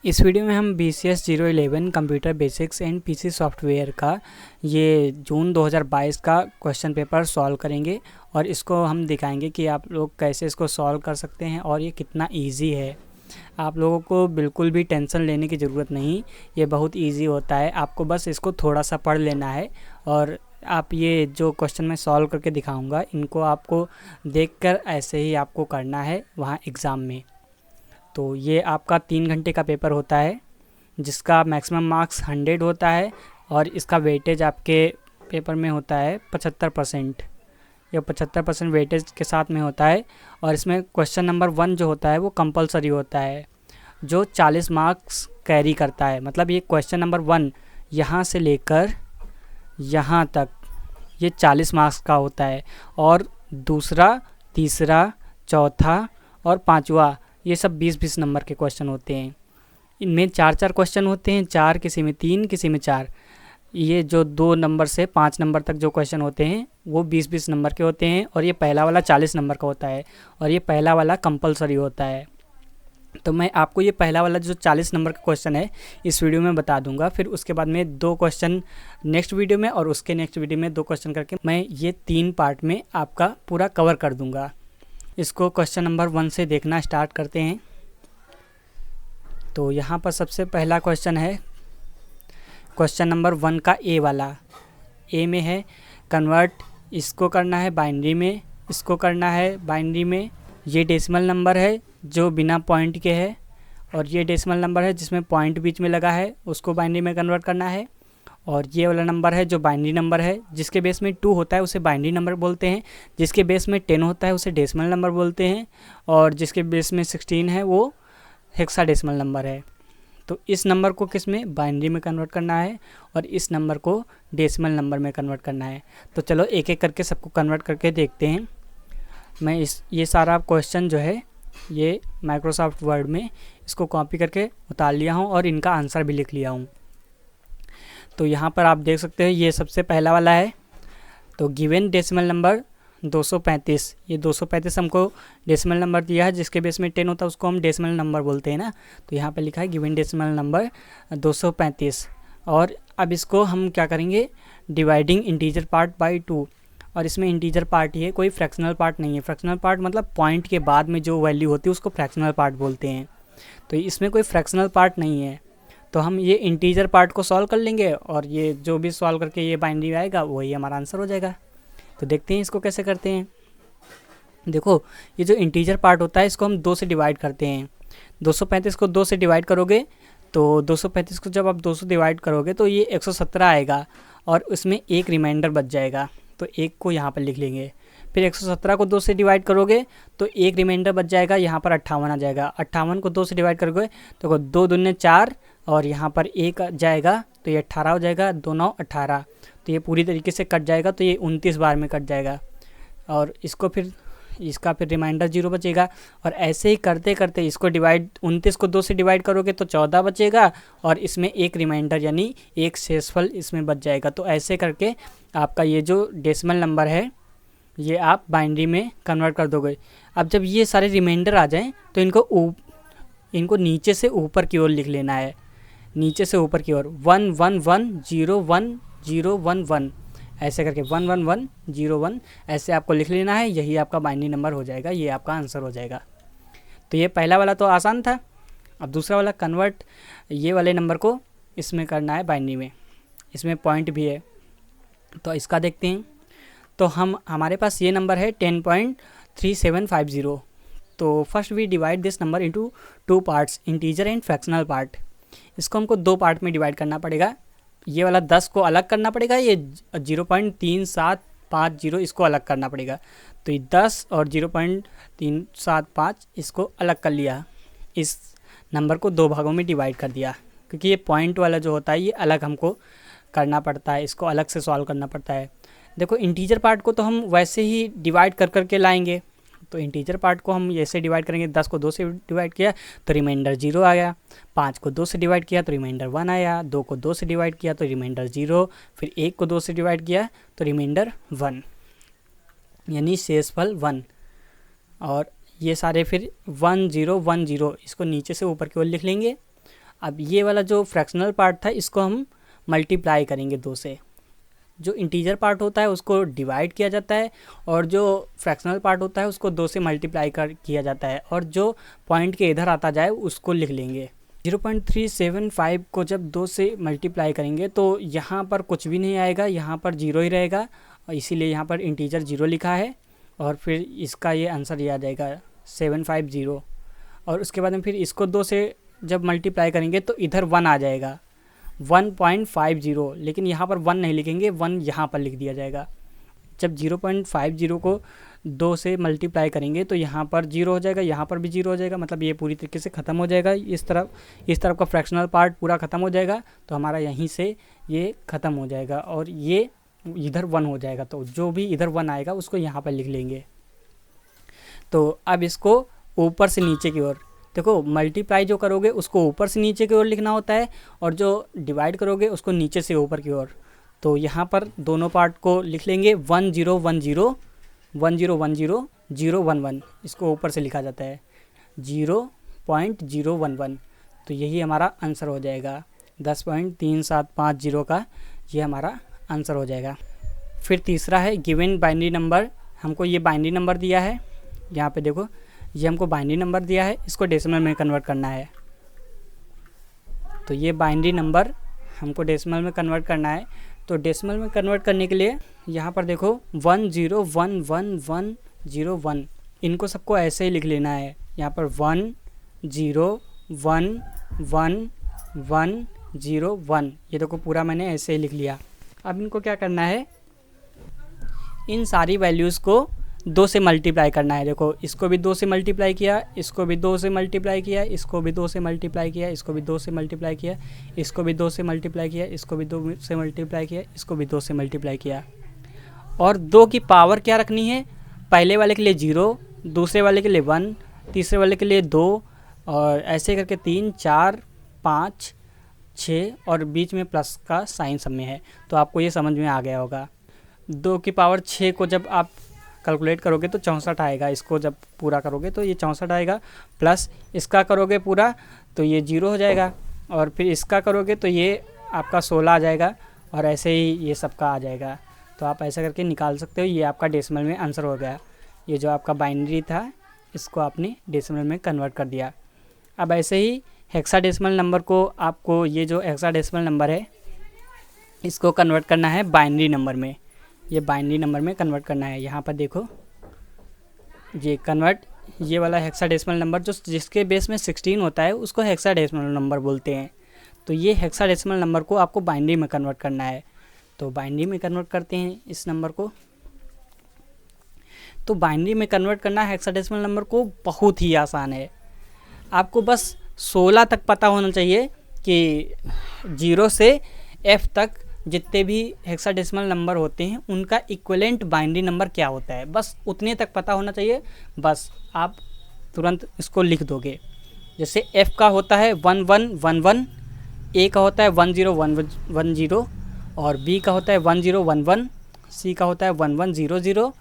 इस वीडियो में हम BCS 011 computer basics and PC software का ये जून 2022 का क्वेश्चन पेपर सॉल्व करेंगे और इसको हम दिखाएंगे कि आप लोग कैसे इसको सॉल्व कर सकते हैं और ये कितना इजी है। आप लोगों को बिल्कुल भी टेंशन लेने की ज़रूरत नहीं, ये बहुत इजी होता है। आपको बस इसको थोड़ा सा पढ़ लेना है और आप ये जो क्वेश्चन मैं सॉल्व करके दिखाऊंगा इनको आपको देखकर ऐसे ही आपको करना है वहाँ एग्ज़ाम में। तो ये आपका 3 घंटे का पेपर होता है जिसका मैक्सिमम मार्क्स 100 होता है और इसका वेटेज आपके पेपर में होता है 75%। ये 75% वेटेज के साथ में होता है और इसमें क्वेश्चन नंबर 1 जो होता है वो कंपलसरी होता है, जो 40 मार्क्स कैरी करता है। मतलब ये क्वेश्चन नंबर 1 यहाँ से लेकर यहाँ तक ये 40 मार्क्स का होता है और दूसरा, तीसरा, चौथा और पाँचवा ये सब 20-20 नंबर के क्वेश्चन होते हैं। इनमें 4-4 क्वेश्चन होते हैं, 4 किसी में 3 किसी में 4। ये जो 2 नंबर से 5 नंबर तक जो क्वेश्चन होते हैं वो 20-20 नंबर के होते हैं और ये पहला वाला 40 नंबर का होता है और ये पहला वाला कंपलसरी होता है। तो मैं आपको ये पहला वाला जो 40 नंबर का क्वेश्चन है इस वीडियो में बता दूंगा, फिर उसके बाद में 2 क्वेश्चन नेक्स्ट वीडियो में और उसके नेक्स्ट वीडियो में 2 क्वेश्चन करके मैं ये 3 पार्ट में आपका पूरा कवर कर दूंगा। इसको क्वेश्चन नंबर 1 से देखना स्टार्ट करते हैं। तो यहाँ पर सबसे पहला क्वेश्चन है क्वेश्चन नंबर 1 का ए वाला। ए में है कन्वर्ट, इसको करना है बाइनरी में, इसको करना है बाइनरी में। ये डेसिमल नंबर है जो बिना पॉइंट के है और ये डेसिमल नंबर है जिसमें पॉइंट बीच में लगा है, उसको बाइनरी में कन्वर्ट करना है। और ये वाला नंबर है जो बाइनरी नंबर है, जिसके बेस में 2 होता है उसे बाइनरी नंबर बोलते हैं, जिसके बेस में 10 होता है उसे डेसिमल नंबर बोलते हैं और जिसके बेस में 16 है वो हेक्साडेसिमल नंबर है। तो इस नंबर को किस में, बाइनरी में कन्वर्ट करना है और इस नंबर को डेसिमल नंबर में कन्वर्ट करना है। तो चलो एक एक करके सबको कन्वर्ट करके देखते हैं। मैं ये सारा क्वेश्चन जो है ये माइक्रोसॉफ्ट वर्ड में इसको कॉपी करके उतार लिया हूँ और इनका आंसर भी लिख लिया हूँ। तो यहाँ पर आप देख सकते हैं ये सबसे पहला वाला है। तो गिवन डेसिमल नंबर 235, ये 235 हमको डेसिमल नंबर दिया है, जिसके बेस में 10 होता है उसको हम डेसिमल नंबर बोलते हैं ना। तो यहाँ पे लिखा है गिवन डेसिमल नंबर 235 और अब इसको हम क्या करेंगे, डिवाइडिंग इंटीजर पार्ट बाय 2। और इसमें इंटीजर पार्ट ही है, कोई फ्रैक्शनल पार्ट नहीं है। फ्रैक्शनल पार्ट मतलब पॉइंट के बाद में जो वैल्यू होती है उसको फ्रैक्शनल पार्ट बोलते हैं। तो इसमें कोई फ्रैक्शनल पार्ट नहीं है, तो हम ये इंटीजर पार्ट को सॉल्व कर लेंगे और ये जो भी सॉल्व करके ये बाइनरी आएगा वही हमारा आंसर हो जाएगा। तो देखते हैं इसको कैसे करते हैं। देखो ये जो इंटीजर पार्ट होता है इसको हम 2 से डिवाइड करते हैं। 235 को 2 से डिवाइड करोगे तो 235 को जब आप 2 से डिवाइड करोगे तो ये 117 आएगा और उसमें एक रिमाइंडर बच जाएगा, तो एक को यहाँ पर लिख लेंगे। फिर 117 को 2 से डिवाइड करोगे तो एक रिमाइंडर बच जाएगा, यहाँ पर 58 आ जाएगा। 58 को 2 से डिवाइड करोगे तो 2 दूने 4 और यहाँ पर 1 जाएगा तो ये 18 हो जाएगा, 2 9 18। तो ये पूरी तरीके से कट जाएगा, तो ये 29 बार में कट जाएगा और इसको फिर इसका फिर रिमाइंडर 0 बचेगा। और ऐसे ही करते करते इसको डिवाइड 29 को 2 से डिवाइड करोगे तो 14 बचेगा और इसमें एक रिमाइंडर यानी एक शेषफल इसमें बच जाएगा। तो ऐसे करके आपका ये जो डेसिमल नंबर है ये आप बाइनरी में कन्वर्ट कर दोगे। अब जब ये सारे रिमाइंडर आ जाएं तो इनको नीचे से ऊपर की ओर लिख लेना है, नीचे से ऊपर की ओर 1 1 1 0 1 0 1 1 ऐसे करके 1 1 1 0 1 ऐसे आपको लिख लेना है। यही आपका बाइनरी नंबर हो जाएगा, ये आपका आंसर हो जाएगा। तो ये पहला वाला तो आसान था। अब दूसरा वाला कन्वर्ट, ये वाले नंबर को इसमें करना है बाइनरी में, इसमें पॉइंट भी है। तो इसका देखते हैं। तो हमारे पास ये नंबर है 10.3750। तो first we divide this number into 2 parts, integer and fractional part. इसको हमको 2 पार्ट में डिवाइड करना पड़ेगा। ये वाला 10 को अलग करना पड़ेगा, ये 0.3750 इसको अलग करना पड़ेगा। तो ये 10 और 0.375 इसको अलग कर लिया, इस नंबर को 2 भागों में डिवाइड कर दिया, क्योंकि ये पॉइंट वाला जो होता है ये अलग हमको करना पड़ता है, इसको अलग से सॉल्व करना पड़ता है। देखो इंटीजर पार्ट को तो हम वैसे ही डिवाइड कर करके लाएंगे। तो इंटीजर पार्ट को हम ऐसे डिवाइड करेंगे, 10 को 2 से डिवाइड किया तो रिमाइंडर 0 आ गया, 5 को 2 से डिवाइड किया तो रिमाइंडर 1 आया, 2 को 2 से डिवाइड किया तो रिमाइंडर 0, फिर 1 को 2 से डिवाइड किया तो रिमाइंडर 1 यानी शेषफल 1। और ये सारे फिर 1 0 1 0 इसको नीचे से ऊपर की ओर लिख लेंगे अब ये वाला जो फ्रैक्शनल पार्ट था इसको हम मल्टीप्लाई करेंगे 2 से। जो इंटीजर पार्ट होता है उसको डिवाइड किया जाता है और जो फ्रैक्शनल पार्ट होता है उसको 2 से मल्टीप्लाई किया जाता है, और जो पॉइंट के इधर आता जाए उसको लिख लेंगे। 0.375 को जब 2 से मल्टीप्लाई करेंगे तो यहाँ पर कुछ भी नहीं आएगा, यहाँ पर 0 ही रहेगा, और इसीलिए यहाँ पर इंटीजर 0 लिखा है। और फिर इसका ये आंसर ये आ जाएगा 750। और उसके बाद में फिर इसको 2 से जब मल्टीप्लाई करेंगे तो इधर 1 आ जाएगा, 1.50, लेकिन यहाँ पर 1 नहीं लिखेंगे, 1 यहाँ पर लिख दिया जाएगा। जब 0.50 को 2 से मल्टीप्लाई करेंगे तो यहाँ पर 0 हो जाएगा, यहाँ पर भी 0 हो जाएगा, मतलब ये पूरी तरीके से ख़त्म हो जाएगा। इस तरफ का फ्रैक्शनल पार्ट पूरा ख़त्म हो जाएगा, तो हमारा यहीं से ये ख़त्म हो जाएगा और ये इधर 1 हो जाएगा। तो जो भी इधर 1 आएगा उसको यहाँ पर लिख लेंगे। तो अब इसको ऊपर से नीचे की ओर देखो, मल्टीप्लाई जो करोगे उसको ऊपर से नीचे की ओर लिखना होता है, और जो डिवाइड करोगे उसको नीचे से ऊपर की ओर। तो यहाँ पर दोनों पार्ट को लिख लेंगे 1010 1010 011, इसको ऊपर से लिखा जाता है 0.011। तो यही हमारा आंसर हो जाएगा, 10.3750 का ये हमारा आंसर हो जाएगा। फिर तीसरा है गिवन बाइनरी नंबर। हमको ये बाइनरी नंबर दिया है, यहाँ पे देखो ये हमको बाइनरी नंबर दिया है, इसको डेसिमल में कन्वर्ट करना है। तो ये बाइनरी नंबर हमको डेसिमल में कन्वर्ट करना है। तो डेसिमल में कन्वर्ट करने के लिए यहाँ पर देखो 101101, इनको सबको ऐसे ही लिख लेना है। यहाँ पर 101101, ये देखो पूरा मैंने ऐसे ही लिख लिया। अब इनको क्या करना है, इन सारी वैल्यूज़ को 2 से मल्टीप्लाई करना है। देखो इसको भी 2 से मल्टीप्लाई किया, इसको भी 2 से मल्टीप्लाई किया, इसको भी 2 से मल्टीप्लाई किया, इसको भी 2 से मल्टीप्लाई किया, इसको भी 2 से मल्टीप्लाई किया, इसको भी 2 से मल्टीप्लाई किया, इसको भी 2 से मल्टीप्लाई किया। और 2 की पावर क्या रखनी है, पहले वाले के लिए 0, दूसरे वाले के लिए 1, तीसरे वाले के लिए 2, और ऐसे करके 3 4 5 6, और बीच में प्लस का साइन सब में है। तो आपको ये समझ में आ गया होगा। 2 की पावर 6 को जब आप कैलकुलेट करोगे तो 64 आएगा, इसको जब पूरा करोगे तो ये 64 आएगा, प्लस इसका करोगे पूरा तो ये 0 हो जाएगा, और फिर इसका करोगे तो ये आपका 16 आ जाएगा, और ऐसे ही ये सबका आ जाएगा। तो आप ऐसा करके निकाल सकते हो। ये आपका डेसिमल में आंसर हो गया। ये जो आपका बाइनरी था इसको आपने डेसिमल में कन्वर्ट कर दिया। अब ऐसे ही हेक्साडेसिमल नंबर को आपको, ये जो हेक्साडेसिमल नंबर है इसको कन्वर्ट करना है बाइनरी नंबर में। ये बाइनरी नंबर में कन्वर्ट करना है। यहाँ पर देखो ये कन्वर्ट, ये वाला हेक्साडेसिमल नंबर जो जिसके बेस में 16 होता है उसको हेक्साडेसिमल नंबर बोलते हैं। तो ये हेक्साडेसिमल नंबर को आपको बाइनरी में कन्वर्ट करना है। तो बाइनरी में कन्वर्ट करते हैं इस नंबर को। तो बाइनरी में कन्वर्ट करना हेक्साडेसिमल नंबर को बहुत ही आसान है। आपको बस 16 तक पता होना चाहिए कि 0 से F तक जितने भी हेक्साडेसिमल नंबर होते हैं उनका इक्विवेलेंट बाइनरी नंबर क्या होता है, बस उतने तक पता होना चाहिए। बस आप तुरंत इसको लिख दोगे। जैसे F का होता है 1111, A का होता है 10110, और B का होता है 1011, C का होता है 1100।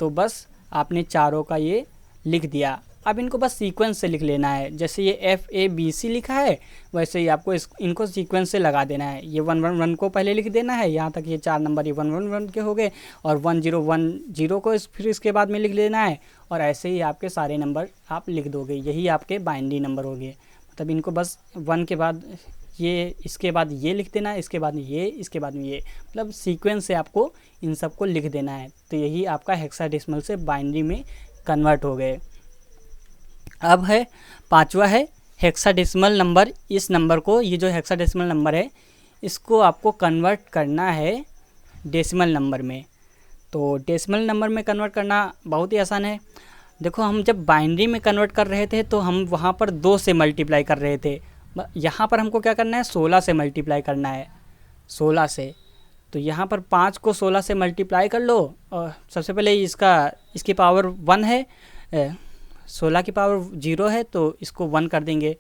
तो बस आपने चारों का ये लिख दिया। अब इनको बस सीक्वेंस से लिख लेना है। जैसे ये FABC लिखा है वैसे ही आपको इनको सीक्वेंस से लगा देना है। ये 111 को पहले लिख देना है, यहाँ तक ये 4 नंबर ये 111 के हो गए, और 1010 को फिर इसके बाद में लिख लेना है, और ऐसे ही आपके सारे नंबर आप लिख दोगे। यही आपके बाइनरी नंबर हो गए। मतलब इनको बस 1 के बाद ये, इसके बाद ये लिख देना है, इसके बाद में ये, इसके बाद में ये, मतलब सीक्वेंस से आपको इन सब को लिख देना है। तो यही आपका हेक्साडेसिमल से बाइनरी में कन्वर्ट हो गए। अब है 5वां है हेक्साडेसिमल नंबर। इस नंबर को, ये जो हेक्साडेसिमल नंबर है इसको आपको कन्वर्ट करना है डेसिमल नंबर में। तो डेसिमल नंबर में कन्वर्ट करना बहुत ही आसान है। देखो हम जब बाइनरी में कन्वर्ट कर रहे थे तो हम वहाँ पर 2 से मल्टीप्लाई कर रहे थे। यहाँ पर हमको क्या करना है, 16 से मल्टीप्लाई करना है, 16 से। तो यहाँ पर 5 को 16 से मल्टीप्लाई कर लो, और सबसे पहले इसकी पावर 1 है, 16 की पावर 0 है, तो इसको 1 कर देंगे,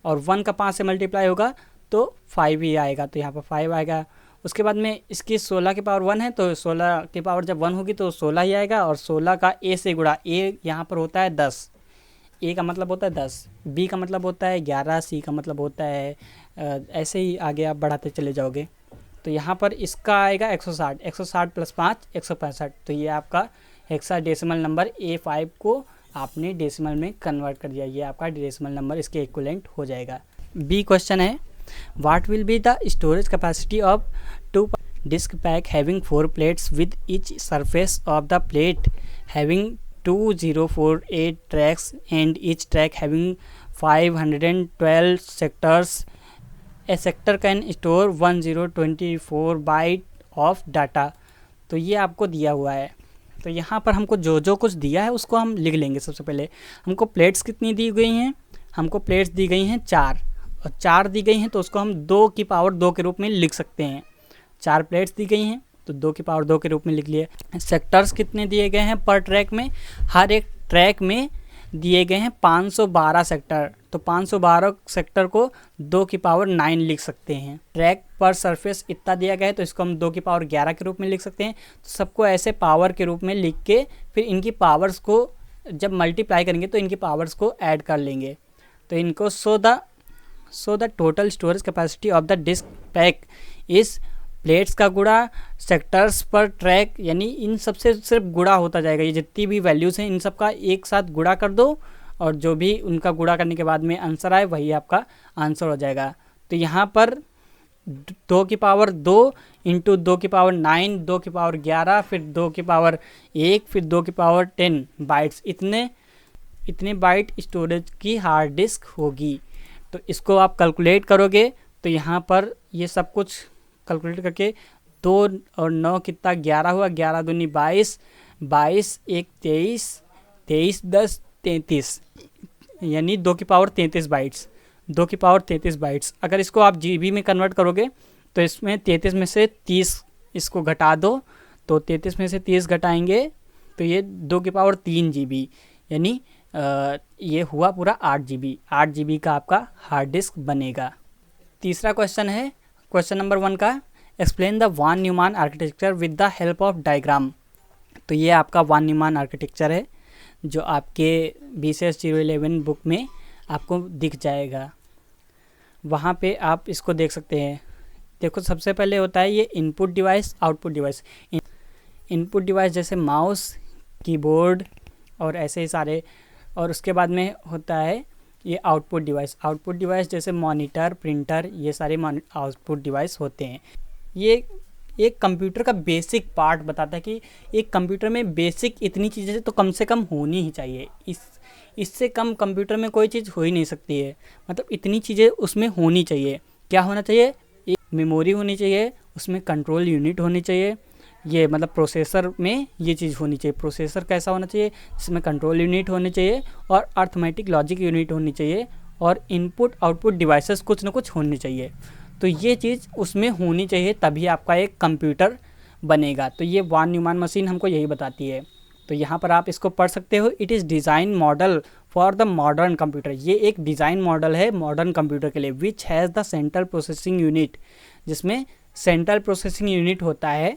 और 1 का 5 से मल्टीप्लाई होगा तो 5 ही आएगा, तो यहाँ पर 5 आएगा। उसके बाद में इसकी 16 की पावर 1 है, तो 16 की पावर जब 1 होगी तो 16 ही आएगा, और 16 का A से गुणा, A यहाँ पर होता है 10, ए का मतलब होता है 10, बी का मतलब होता है 11, सी का मतलब होता है ऐसे ही आगे आप बढ़ाते चले जाओगे। तो यहाँ पर इसका आएगा 160, 160 प्लस 5 165। तो ये आपका हेक्साडेसिमल नंबर A5 को आपने डेसिमल में कन्वर्ट कर दिया, ये आपका डेसिमल नंबर इसके इक्विवेलेंट हो जाएगा। बी क्वेश्चन है what will be the storage capacity of 2 disk pack having 4 plates with each surface of the plate having 2048 tracks and each track having 512 sectors. A sector can store 1024 byte of data. तो ये आपको दिया हुआ है। तो यहाँ पर हमको जो जो कुछ दिया है उसको हम लिख लेंगे। सबसे पहले हमको प्लेट्स कितनी दी गई हैं, हमको प्लेट्स दी गई हैं 4, और 4 दी गई हैं तो उसको हम 2 की पावर 2 के रूप में लिख सकते हैं। 4 प्लेट्स दी गई हैं तो 2 की पावर 2 के रूप में लिख लिए। सेक्टर्स कितने दिए गए हैं पर ट्रैक में, हर एक ट्रैक में दिए गए हैं 512 सेक्टर। तो 512 सेक्टर को 2 की पावर 9 लिख सकते हैं। ट्रैक पर सरफेस इतना दिया गया है तो इसको हम 2 की पावर 11 के रूप में लिख सकते हैं। तो सबको ऐसे पावर के रूप में लिख के फिर इनकी पावर्स को जब मल्टीप्लाई करेंगे तो इनकी पावर्स को ऐड कर लेंगे। तो इनको so the total storage capacity of the disk pack is plates का गुणा सेक्टर्स पर ट्रैक, यानी इन सबसे सिर्फ गुणा होता जाएगा। ये जितनी भी वैल्यूज़ हैं इन सब का एक साथ गुणा कर दो और जो भी उनका गुणा करने के बाद में आंसर आए वही आपका आंसर हो जाएगा। तो यहाँ पर 2 की पावर 2 इंटू 2 की पावर 9, 2 की पावर 11, फिर 2 की पावर 1, फिर 2 की पावर 10 बाइट्स, इतने बाइट स्टोरेज की हार्ड डिस्क होगी। तो इसको आप कैलकुलेट करोगे तो यहाँ पर ये सब कुछ कैलकुलेट करके 2 और 9 कितना 11 हुआ, 11 दूनी 22, 22 1 23, 23 10 33, यानी 2 की पावर 33 बाइट्स, 2 की पावर 33 बाइट्स। अगर इसको आप जीबी में कन्वर्ट करोगे तो इसमें 33 में से 30 इसको घटा दो, तो 33 में से 30 घटाएंगे तो ये 2 की पावर 3 जीबी, यानी ये हुआ पूरा 8 जीबी। 8 जीबी का आपका हार्ड डिस्क बनेगा। तीसरा क्वेश्चन है क्वेश्चन नंबर 1 का, explain the one Newman architecture with the help of diagram. तो ये आपका वान न्यूमान आर्किटेक्चर है जो आपके BCS 011 बुक में आपको दिख जाएगा, वहाँ पे आप इसको देख सकते हैं। देखो सबसे पहले होता है ये input device output device. Input device जैसे माउस, कीबोर्ड और ऐसे ही सारे, और उसके बाद में होता है ये आउटपुट डिवाइस। आउटपुट डिवाइस जैसे मॉनिटर, प्रिंटर, ये सारे आउटपुट डिवाइस होते हैं। ये एक कंप्यूटर का बेसिक पार्ट बताता है कि एक कंप्यूटर में बेसिक इतनी चीज़ें तो कम से कम होनी ही चाहिए। इससे कम कंप्यूटर में कोई चीज़ हो ही नहीं सकती है। मतलब इतनी चीज़ें उसमें होनी चाहिए। क्या होना चाहिए? एक मेमोरी होनी चाहिए, उसमें कंट्रोल यूनिट होनी चाहिए, ये मतलब प्रोसेसर में ये चीज़ होनी चाहिए। प्रोसेसर कैसा होना चाहिए? जिसमें कंट्रोल यूनिट होनी चाहिए और अर्थमेटिक लॉजिक यूनिट होनी चाहिए, और इनपुट आउटपुट डिवाइसेस कुछ ना कुछ होनी चाहिए। तो ये चीज़ उसमें होनी चाहिए, तभी आपका एक कंप्यूटर बनेगा। तो ये वान न्यूमान मशीन हमको यही बताती है। तो यहाँ पर आप इसको पढ़ सकते हो। It is design model for the modern computer. ये एक डिज़ाइन मॉडल है मॉडर्न कंप्यूटर के लिए। Which has the central processing unit, जिसमें सेंट्रल प्रोसेसिंग यूनिट होता है,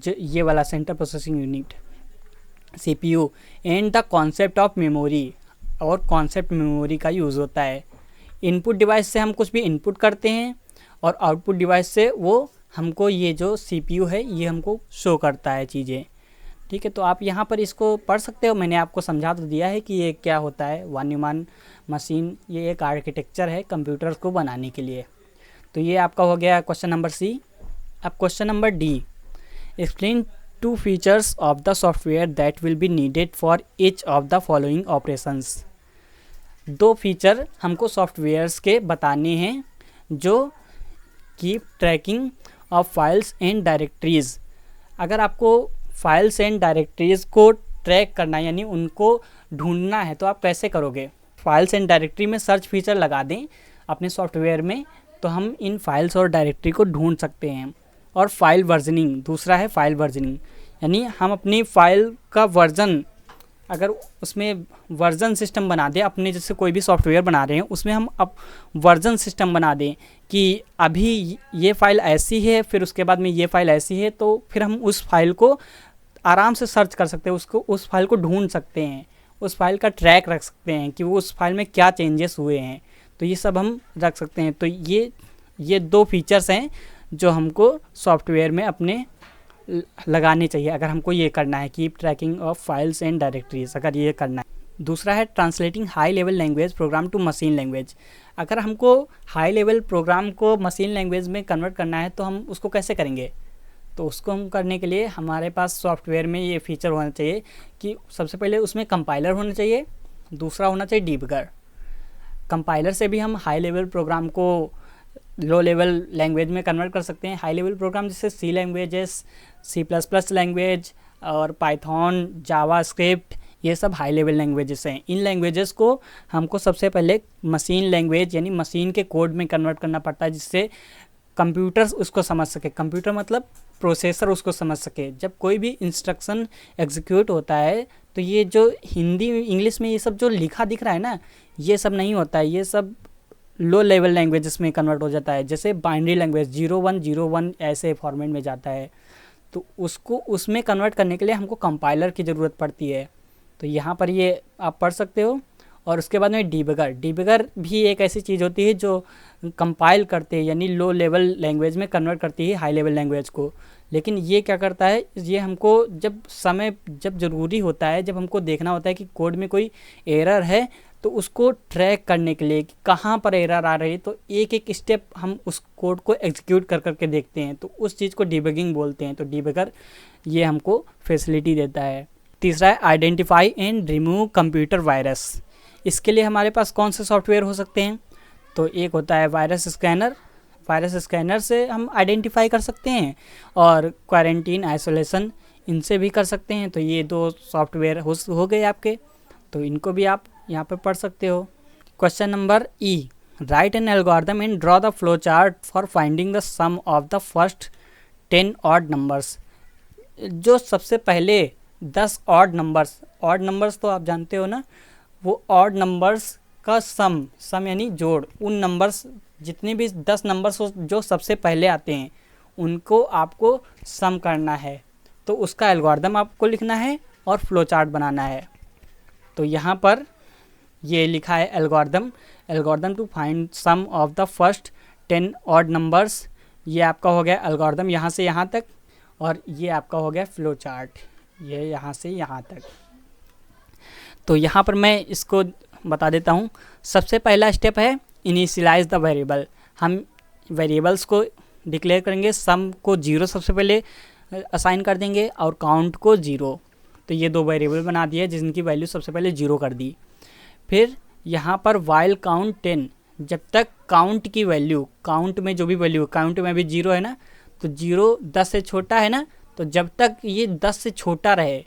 ये वाला central processing unit CPU, and the concept of memory, और कॉन्सेप्ट मेमोरी का यूज़ होता है। इनपुट डिवाइस से हम कुछ भी इनपुट करते हैं और आउटपुट डिवाइस से वो हमको ये जो CPU है ये हमको शो करता है चीज़ें। ठीक है, तो आप यहाँ पर इसको पढ़ सकते हो। मैंने आपको समझा तो दिया है कि ये क्या होता है। वान न्यूमान मशीन ये एक आर्किटेक्चर है कंप्यूटर को बनाने के लिए। तो ये आपका हो गया क्वेश्चन नंबर C। अब question number D, explain 2 features of the software that will be needed for each of the following operations. 2 feature हमको सॉफ्टवेयर्स के बताने हैं जो keep tracking of files and directories. अगर आपको फाइल्स एंड डायरेक्टरीज़ को track करना है, यानी उनको ढूंढना है, तो आप कैसे करोगे? फाइल्स एंड डायरेक्टरी में सर्च फीचर लगा दें अपने सॉफ्टवेयर में, तो हम इन फाइल्स और डायरेक्टरी को ढूंढ सकते हैं। और फाइल वर्जनिंग, दूसरा है फाइल वर्जनिंग, यानी हम अपनी फाइल का वर्जन, अगर उसमें वर्जन सिस्टम बना दें, अपने जैसे कोई भी सॉफ्टवेयर बना रहे हैं उसमें हम अब वर्जन सिस्टम बना दें कि अभी ये फ़ाइल ऐसी है, फिर उसके बाद में ये फ़ाइल ऐसी है, तो फिर हम उस फाइल को आराम से सर्च कर सकते हैं, उसको उस फाइल को ढूंढ सकते हैं। उस फाइल का ट्रैक रख सकते हैं कि वो उस फाइल में क्या चेंजेस हुए हैं, तो ये सब हम रख सकते हैं। तो ये दो फीचर्स हैं जो हमको सॉफ्टवेयर में अपने लगाने चाहिए अगर हमको ये करना है, keep tracking of files and directories, अगर ये करना है। दूसरा है translating high level language program to machine language. अगर हमको हाई लेवल प्रोग्राम को मशीन लैंग्वेज में कन्वर्ट करना है तो हम उसको कैसे करेंगे? तो उसको हम करने के लिए हमारे पास सॉफ्टवेयर में ये फीचर होना चाहिए कि सबसे पहले उसमें कंपाइलर होना चाहिए, दूसरा होना चाहिए डिबगर। कंपाइलर से भी हम हाई लेवल प्रोग्राम को लो लेवल लैंग्वेज में कन्वर्ट कर सकते हैं। हाई लेवल प्रोग्राम जैसे सी लैंग्वेजेस, C++ लैंग्वेज और पाइथन, जावास्क्रिप्ट, ये सब हाई लेवल लैंग्वेजेस हैं। इन लैंग्वेजेस को हमको सबसे पहले मशीन लैंग्वेज यानी मशीन के कोड में कन्वर्ट करना पड़ता है, जिससे कंप्यूटर्स उसको समझ सके। कंप्यूटर मतलब प्रोसेसर उसको समझ सके। जब कोई भी इंस्ट्रक्शन एग्जीक्यूट होता है तो ये जो हिंदी इंग्लिश में ये सब जो लिखा दिख रहा है ना, ये सब नहीं होता है, ये सब लो लेवल लैंग्वेजेस में कन्वर्ट हो जाता है। जैसे बाइनरी लैंग्वेज 0101 ऐसे फॉर्मेट में जाता है, तो उसको उसमें कन्वर्ट करने के लिए हमको कंपाइलर की ज़रूरत पड़ती है। तो यहाँ पर ये आप पढ़ सकते हो। और उसके बाद में डिबगर भी एक ऐसी चीज़ होती है जो कंपाइल करते हैं, यानी लो लेवल लैंग्वेज में कन्वर्ट करती है हाई लेवल लैंग्वेज को। लेकिन ये क्या करता है, ये हमको जब ज़रूरी होता है, जब हमको देखना होता है कि कोड में कोई एरर है, तो उसको ट्रैक करने के लिए कि कहाँ पर एरर आ रही है, तो एक एक स्टेप हम उस कोड को एग्जीक्यूट कर करके देखते हैं, तो उस चीज़ को डिबगिंग बोलते हैं। तो डिबगर ये हमको फैसिलिटी देता है। तीसरा है identify and remove computer virus. इसके लिए हमारे पास कौन से सॉफ्टवेयर हो सकते हैं? तो एक होता है वायरस स्कैनर। वायरस स्कैनर से हम आइडेंटिफाई कर सकते हैं, और क्वारंटीन आइसोलेशन इनसे भी कर सकते हैं। तो ये दो सॉफ्टवेयर हो गए आपके, तो इनको भी आप यहाँ पर पढ़ सकते हो। Question number E, write an algorithm and draw the flow chart for finding the sum of the first 10 odd numbers. जो सबसे पहले 10 ऑड नंबर्स तो आप जानते हो ना, वो ऑड नंबर्स का सम यानी जोड़, उन नंबर्स जितने भी 10 नंबर्स जो सबसे पहले आते हैं उनको आपको सम करना है। तो उसका एल्गोरिथम आपको लिखना है और फ्लो चार्ट बनाना है। तो यहाँ पर ये लिखा है algorithm to find sum of the first 10 odd numbers. ये आपका हो गया एल्गोरिथम यहाँ से यहाँ तक, और ये आपका हो गया फ्लो चार्ट, ये यहाँ से यहाँ तक। तो यहाँ पर मैं इसको बता देता हूँ। सबसे पहला स्टेप है इनिशियलाइज द वेरिएबल। हम वेरिएबल्स को डिक्लेयर करेंगे, सम को 0 सबसे पहले असाइन कर देंगे और काउंट को 0। तो ये दो वेरिएबल बना दिए जिनकी वैल्यू सबसे पहले 0 कर दी। फिर यहाँ पर वाइल काउंट 10, जब तक काउंट की वैल्यू, काउंट में जो भी वैल्यू, काउंट में भी 0 है ना, तो 0 10 से छोटा है ना, तो जब तक ये 10 से छोटा रहे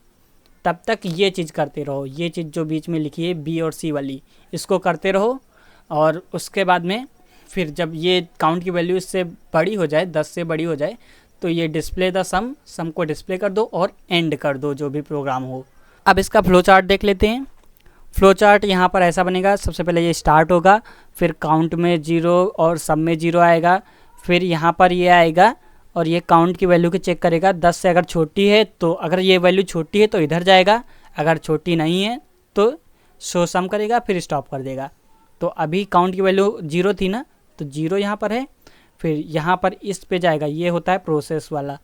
तब तक ये चीज़ करते रहो। ये चीज़ जो बीच में लिखी है बी और सी वाली, इसको करते रहो। और उसके बाद में फिर जब ये काउंट की वैल्यू इससे बड़ी हो जाए, 10 से बड़ी हो जाए, तो ये डिस्प्ले द सम को डिस्प्ले कर दो और एंड कर दो जो भी प्रोग्राम हो। अब इसका फ्लो चार्ट देख लेते हैं। फ्लो चार्ट यहाँ पर ऐसा बनेगा, सबसे पहले ये स्टार्ट होगा, फिर काउंट में 0 और सम में 0 आएगा, फिर यहाँ पर ये आएगा और ये काउंट की वैल्यू को चेक करेगा। 10 से अगर छोटी है तो, अगर ये वैल्यू छोटी है तो इधर जाएगा, अगर छोटी नहीं है तो शो सम करेगा, फिर स्टॉप कर देगा। तो अभी काउंट की वैल्यू 0 थी ना, तो 0 यहाँ पर है, फिर यहाँ पर इस पे जाएगा, ये होता है प्रोसेस वाला।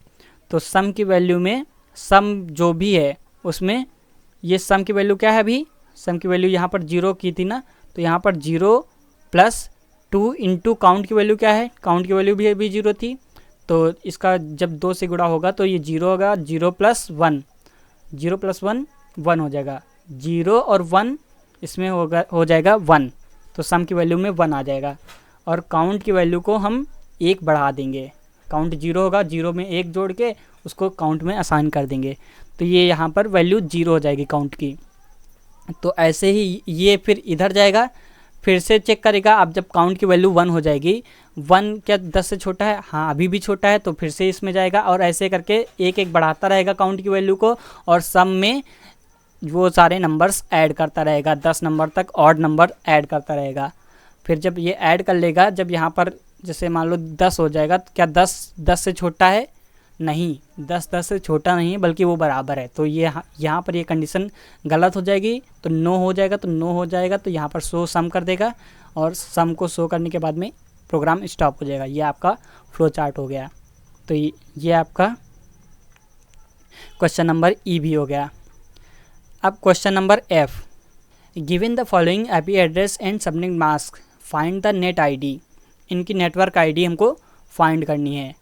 तो सम की वैल्यू में, सम जो भी है उसमें, ये सम की वैल्यू क्या है, अभी सम की वैल्यू यहाँ पर 0 की थी ना, तो यहाँ पर 0 + 2 इंटू काउंट की वैल्यू क्या है, काउंट की वैल्यू भी अभी 0 थी, तो इसका जब 2 से गुणा होगा तो ये 0 होगा, 0 + 1, 0 + 1 1 हो जाएगा, 0 और 1 इसमें हो जाएगा 1, तो सम की वैल्यू में 1 आ जाएगा। और काउंट की वैल्यू को हम 1 बढ़ा देंगे, काउंट 0 होगा, 0 में 1 जोड़ के उसको काउंट में असाइन कर देंगे, तो ये यहाँ पर वैल्यू 0 हो जाएगी काउंट की। तो ऐसे ही ये फिर इधर जाएगा, फिर से चेक करेगा। अब जब काउंट की वैल्यू 1 हो जाएगी, 1 क्या 10 से छोटा है, हाँ अभी भी छोटा है, तो फिर से इसमें जाएगा, और ऐसे करके एक एक बढ़ाता रहेगा काउंट की वैल्यू को, और सम में वो सारे नंबर्स ऐड करता रहेगा, 10 नंबर तक ऑड नंबर ऐड करता रहेगा। फिर जब ये ऐड कर लेगा, जब यहाँ पर जैसे मान लो 10 हो जाएगा, तो क्या 10 से छोटा है, नहीं, 10 से छोटा नहीं है बल्कि वो बराबर है। तो ये यहाँ पर ये कंडीशन गलत हो जाएगी, तो नो हो जाएगा, तो नो हो जाएगा, तो यहाँ पर शो सम कर देगा और सम को शो करने के बाद में प्रोग्राम स्टॉप हो जाएगा। ये आपका फ्लो चार्ट हो गया। तो ये आपका क्वेश्चन नंबर ई भी हो गया। अब question number F, given the following IP address and subnet mask, find the net ID. इनकी नेटवर्क आईडी हमको फाइंड करनी है।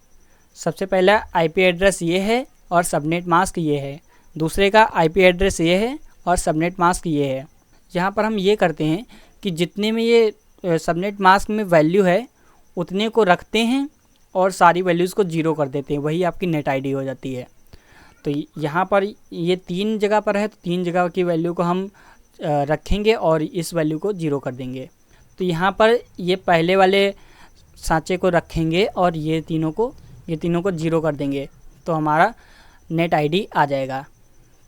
सबसे पहला आईपी एड्रेस ये है और सबनेट मास्क ये है, दूसरे का आईपी एड्रेस ये है और सबनेट मास्क ये है। यहाँ पर हम ये करते हैं कि जितने में ये सबनेट मास्क में वैल्यू है उतने को रखते हैं और सारी वैल्यूज़ को जीरो कर देते हैं, वही आपकी नेट आईडी हो जाती है। तो यहाँ पर ये 3 जगह पर है, तो 3 जगह की वैल्यू को हम रखेंगे और इस वैल्यू को जीरो कर देंगे। तो यहाँ पर ये पहले वाले सांचे को रखेंगे और ये तीनों को जीरो कर देंगे, तो हमारा नेट आईडी आ जाएगा।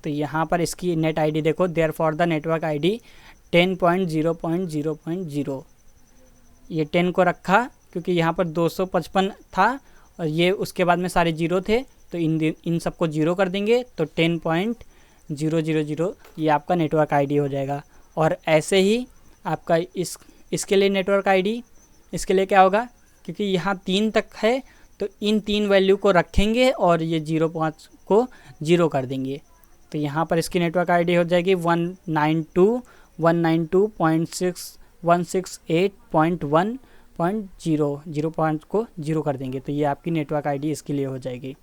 तो यहाँ पर इसकी नेट आईडी देखो, therefore the network ID 10.0.0.0, ये 10 को रखा क्योंकि यहाँ पर 255 था और ये उसके बाद में सारे जीरो थे, तो इन सबको जीरो कर देंगे, तो 10.000 ये आपका नेटवर्क आईडी हो जाएगा। और ऐसे ही आपका इसके लिए नेटवर्क आईडी, इसके लिए क्या होगा, क्योंकि यहाँ 3 तक है तो इन 3 वैल्यू को रखेंगे और ये 05 को जीरो कर देंगे। तो यहाँ पर इसकी नेटवर्क आईडी हो जाएगी 192.168.1.0, 05 को जीरो कर देंगे, तो ये आपकी नेटवर्क आईडी इसके लिए हो जाएगी।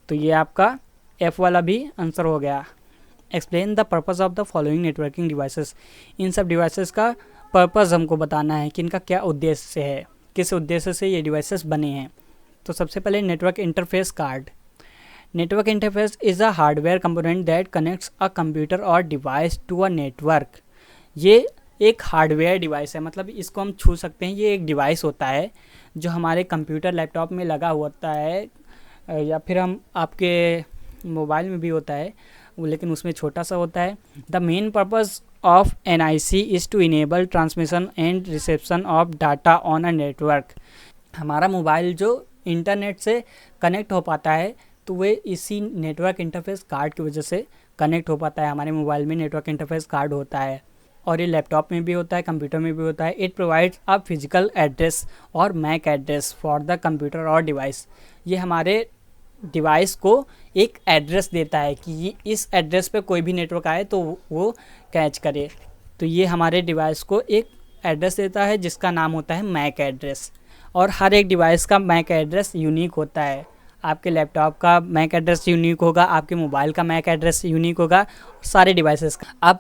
तो ये आपका एफ वाला भी आंसर हो गया। Explain the purpose of the following networking devices, इन सब डिवाइसेस का पर्पस हमको बताना है कि इनका क्या उद्देश्य है, किस उद्देश्य से ये डिवाइसेस बने हैं। तो सबसे पहले network interface card. Network interface is a hardware component that connects a computer और डिवाइस टू अ नेटवर्क। ये एक हार्डवेयर डिवाइस है, मतलब इसको हम छू सकते हैं। ये एक डिवाइस होता है जो हमारे कंप्यूटर लैपटॉप में लगा होता है, या फिर हम आपके मोबाइल में भी होता है, लेकिन उसमें छोटा सा होता है। The main purpose of NIC is to enable transmission and reception of data on a network. हमारा मोबाइल जो इंटरनेट से कनेक्ट हो पाता है तो वे इसी नेटवर्क इंटरफेस कार्ड की वजह से कनेक्ट हो पाता है। हमारे मोबाइल में नेटवर्क इंटरफेस कार्ड होता है और ये लैपटॉप में भी होता है, कंप्यूटर में भी होता है। It provides a physical address और MAC address for the computer और डिवाइस। ये हमारे डिवाइस को एक एड्रेस देता है कि इस एड्रेस पे कोई भी नेटवर्क आए तो वो कैच करे। तो ये हमारे डिवाइस को एक एड्रेस देता है जिसका नाम होता है मैक एड्रेस। और हर एक डिवाइस का मैक एड्रेस यूनिक होता है। आपके लैपटॉप का मैक एड्रेस यूनिक होगा, आपके मोबाइल का मैक एड्रेस यूनिक होगा, सारे डिवाइसेस का। अब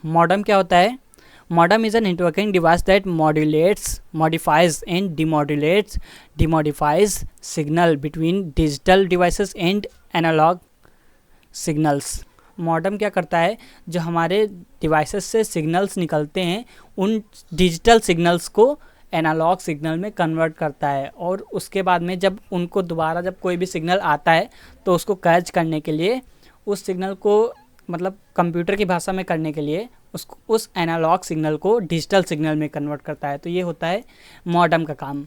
मॉडम क्या होता है? Modem is a networking device that modulates, modifies and demodifies signal between digital devices and analogue signals. Modem क्या करता है, जो हमारे डिवाइसेस से सिग्नल्स निकलते हैं उन डिजिटल सिग्नल्स को एनालॉग सिग्नल में कन्वर्ट करता है, और उसके बाद में जब उनको दोबारा जब कोई भी सिग्नल आता है तो उसको कैच करने के लिए, उस सिग्नल को मतलब कंप्यूटर की भाषा में करने के लिए उस एनालॉग सिग्नल को डिजिटल सिग्नल में कन्वर्ट करता है। तो ये होता है मॉडम का काम।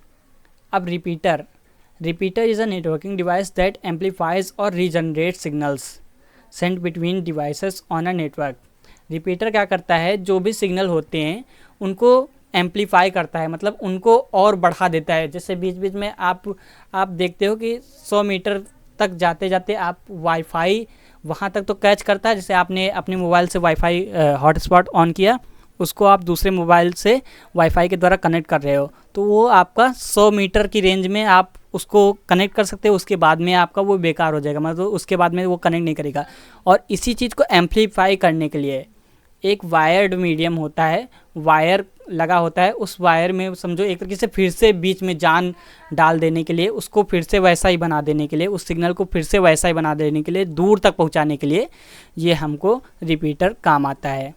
अब repeater is a networking device that amplifies और regenerate signals sent between devices on a network. Repeater क्या करता है, जो भी सिग्नल होते हैं उनको एम्पलीफाई करता है, मतलब उनको और बढ़ा देता है। जैसे बीच बीच में आप देखते हो कि 100 मीटर तक जाते जाते आप वाईफाई वहाँ तक तो कैच करता है। जैसे आपने अपने मोबाइल से वाईफाई हॉटस्पॉट ऑन किया, उसको आप दूसरे मोबाइल से वाईफाई के द्वारा कनेक्ट कर रहे हो, तो वो आपका 100 मीटर की रेंज में आप उसको कनेक्ट कर सकते हो। उसके बाद में आपका वो बेकार हो जाएगा, मतलब उसके बाद में वो कनेक्ट नहीं करेगा। और इसी चीज़ को एम्पलीफाई करने के लिए एक वायर्ड मीडियम होता है, वायर लगा होता है, उस वायर में समझो एक तरीके से फिर से बीच में जान डाल देने के लिए, उसको फिर से वैसा ही बना देने के लिए, उस सिग्नल को फिर से वैसा ही बना देने के लिए, दूर तक पहुंचाने के लिए ये हमको रिपीटर काम आता है।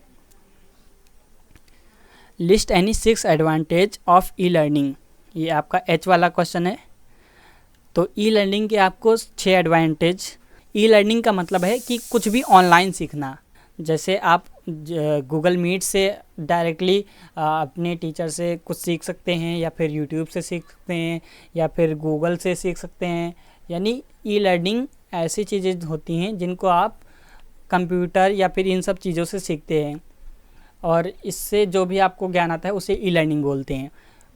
List any 6 advantage of e learning, ये आपका एच वाला क्वेश्चन है। तो ई लर्निंग के आपको 6 एडवांटेज। ई लर्निंग का मतलब है कि कुछ भी ऑनलाइन सीखना। जैसे आप गूगल मीट से डायरेक्टली अपने टीचर से कुछ सीख सकते हैं, या फिर यूट्यूब से सीख सकते हैं, या फिर गूगल से सीख सकते हैं, यानी ई लर्निंग ऐसी चीज़ें होती हैं जिनको आप कंप्यूटर या फिर इन सब चीज़ों से सीखते हैं, और इससे जो भी आपको ज्ञान आता है उसे ई लर्निंग बोलते हैं।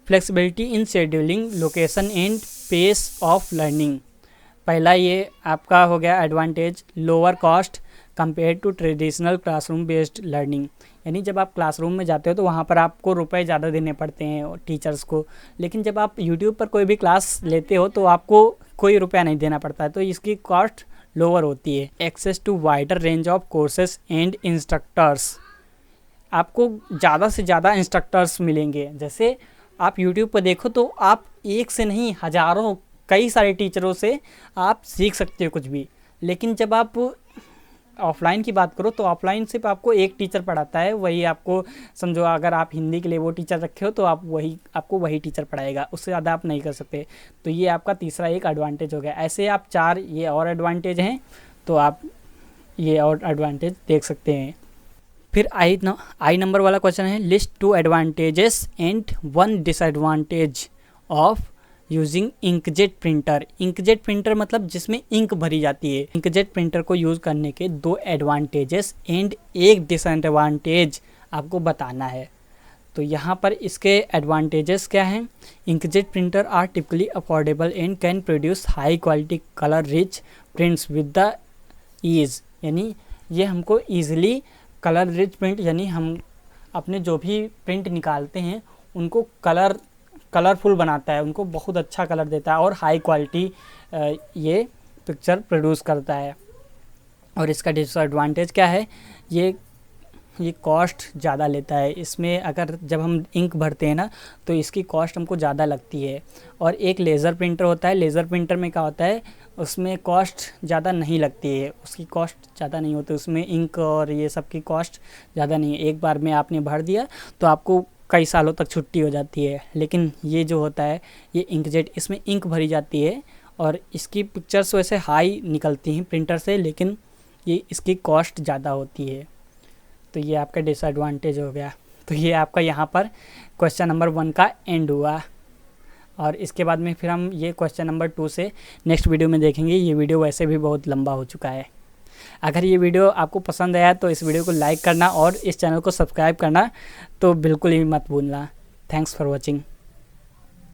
Flexibility in scheduling, location and pace of learning. पहला ये आपका हो गया advantage, lower cost compare to traditional classroom based learning. यानी जब आप क्लासरूम में जाते हो तो वहाँ पर आपको रुपए ज़्यादा देने पड़ते हैं टीचर्स को, लेकिन जब आप यूट्यूब पर कोई भी क्लास लेते हो तो आपको कोई रुपया नहीं देना पड़ता है, तो इसकी कॉस्ट लोअर होती है। Access to wider range of courses and instructors, आपको ज़्यादा से ज़्यादा इंस्ट्रक्टर्स मिलेंगे। जैसे आप यूट्यूब पर देखो तो आप एक से नहीं हज़ारों कई सारे टीचरों से आप सीख सकते हो कुछ भी, लेकिन जब आप ऑफलाइन की बात करो तो ऑफलाइन सिर्फ आपको एक टीचर पढ़ाता है, वही आपको समझो अगर आप हिंदी के लिए वो टीचर रखे हो तो आपको वही टीचर पढ़ाएगा, उससे ज़्यादा आप नहीं कर सकते। तो ये आपका तीसरा एक एडवांटेज हो गया। ऐसे आप 4 ये और एडवांटेज हैं, तो आप ये और एडवांटेज देख सकते हैं। फिर आई नंबर वाला क्वेश्चन है, list 2 advantages and 1 disadvantage of using inkjet printer. Inkjet printer मतलब जिसमें इंक भरी जाती है। इंकजेट प्रिंटर को यूज़ करने के 2 एडवांटेजेस एंड 1 डिसएडवांटेज आपको बताना है। तो यहाँ पर इसके एडवांटेजेस क्या हैं? Inkjet printer are typically affordable and can produce high quality colour rich prints with the ease. यानी ये हमको ईजिली कलर रिच प्रिंट, यानी हम अपने जो भी प्रिंट निकालते हैं उनको कलरफुल बनाता है, उनको बहुत अच्छा कलर देता है और हाई क्वालिटी ये पिक्चर प्रोड्यूस करता है। और इसका डिसएडवांटेज क्या है? ये कॉस्ट ज़्यादा लेता है। इसमें अगर जब हम इंक भरते हैं ना तो इसकी कॉस्ट हमको ज़्यादा लगती है। और एक लेज़र प्रिंटर होता है, लेज़र प्रिंटर में क्या होता है, उसमें कॉस्ट ज़्यादा नहीं लगती है, उसकी कॉस्ट ज़्यादा नहीं होती, उसमें इंक और ये सब की कॉस्ट ज़्यादा नहीं है। एक बार में आपने भर दिया तो आपको कई सालों तक छुट्टी हो जाती है। लेकिन ये जो होता है ये इंकजेट, इसमें इंक भरी जाती है और इसकी पिक्चर्स वैसे हाई निकलती हैं प्रिंटर से, लेकिन ये इसकी कॉस्ट ज़्यादा होती है। तो ये आपका डिसएडवांटेज हो गया। तो ये आपका यहाँ पर क्वेश्चन नंबर 1 का एंड हुआ, और इसके बाद में फिर हम ये क्वेश्चन नंबर 2 से नेक्स्ट वीडियो में देखेंगे। ये वीडियो वैसे भी बहुत लंबा हो चुका है। अगर ये वीडियो आपको पसंद आया तो इस वीडियो को लाइक करना और इस चैनल को सब्सक्राइब करना तो बिल्कुल ही मत भूलना। Thanks for watching.